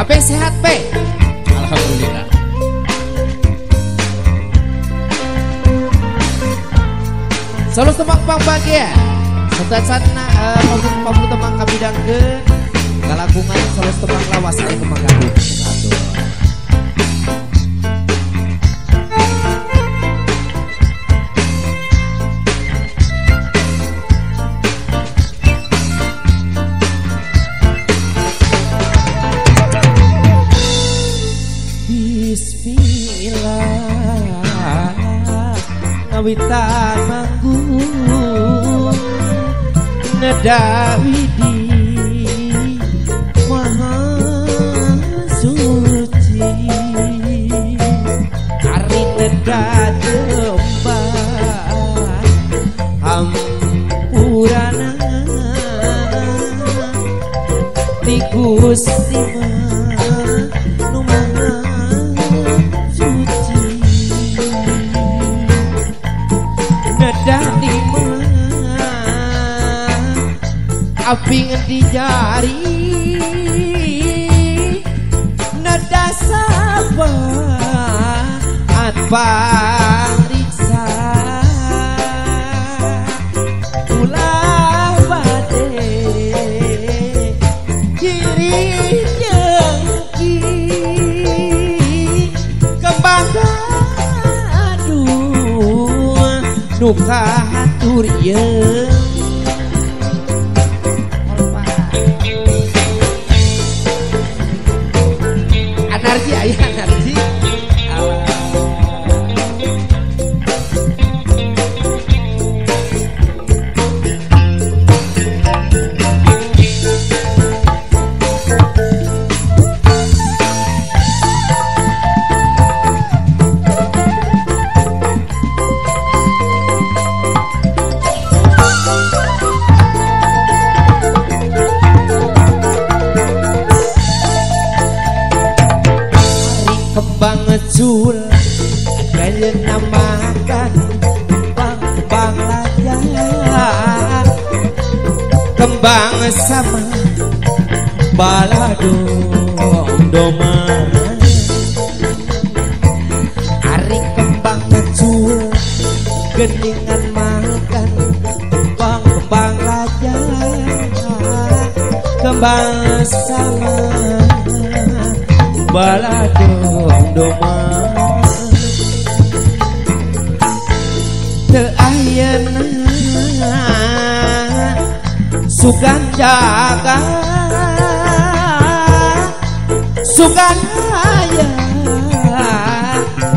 Ape sehat pe? Alhamdulillah. Selalu temak pang bahagia. Serta sana pabrik temak kami dangkeun kalakungan selalu temak lawas aya kemagaduh. Bismillah ngawitan manggung nedawidi maha suci ari nedah jembar hampurana di Gusti nu maha suci nedah di api di jari nada sabat pariksa ulah bade kiri jengki kembang aduh nuka hatur yeung anarki aya anarki kembang ngecul kaya namakan kembang raja kembang sama baladong doman ari kembang ngecul geningan makan kembang raja kembang sama baladong doman teu ayeuna sugan jaga sugan aya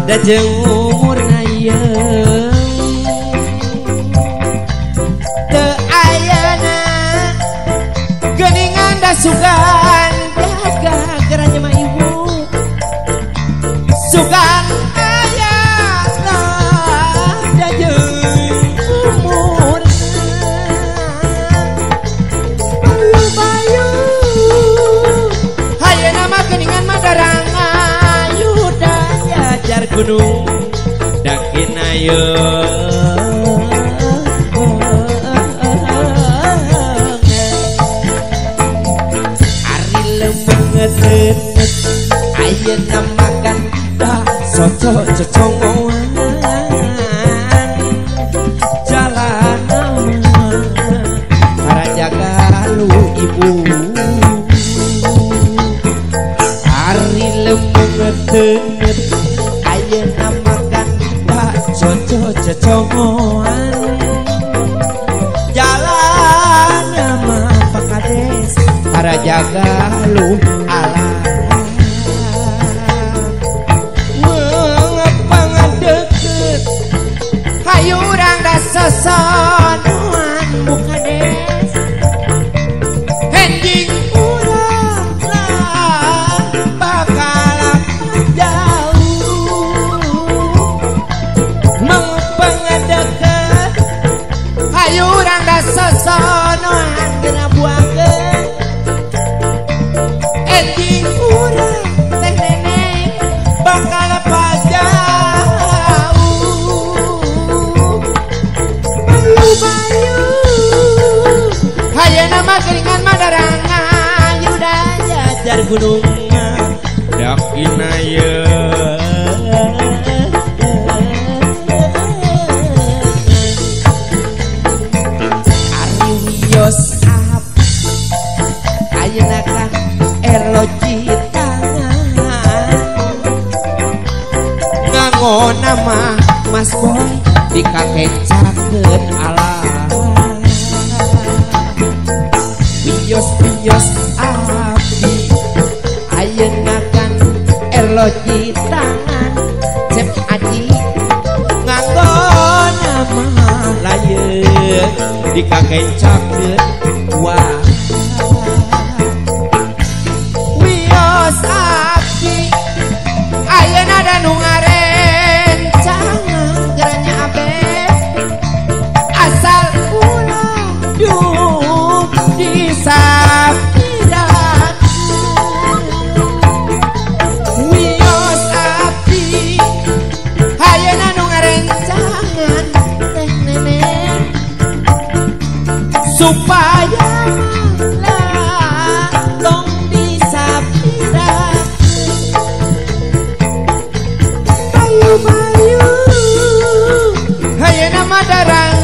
da jeung umurna yeung teu ayeuna geuningan da sugan jaga geranya mah ibu sugan aya da jeung umur bayu hayeuna mah geuningan mah darang ayu dajar gunung dakin ayeung ari leungeut ayeuna makan cocok cocongan jalan para jaga lu ibu hari lemungeut ayeuna makan cocok cocongan jalan mah pakades para jaga lu ala hayurang da sasanuan bukades henjing urang lah bakal jauh mengpengedeket hayurang da sasanuan geuna buangkeun henjing urang teh nenek bakal pajauh bayu hayeuna mah geuningan mah darang ayu da jajar gunung budak inaya Ari wios ap ayeuna kan elo citangan nganggo nama Mas Boy dikakecakeun alam wios abdi ayeuna kan elo citangan Cep Aji nganggo nama layeun dikakecakeun wah wios abdi ayeuna da nu ngarencangan geranya abeh asal ulah duk disapidak wios abdi ayeuna nu ngarencangan teh nenek supaya tong disapidak bayu-bayu ayeuna mah darang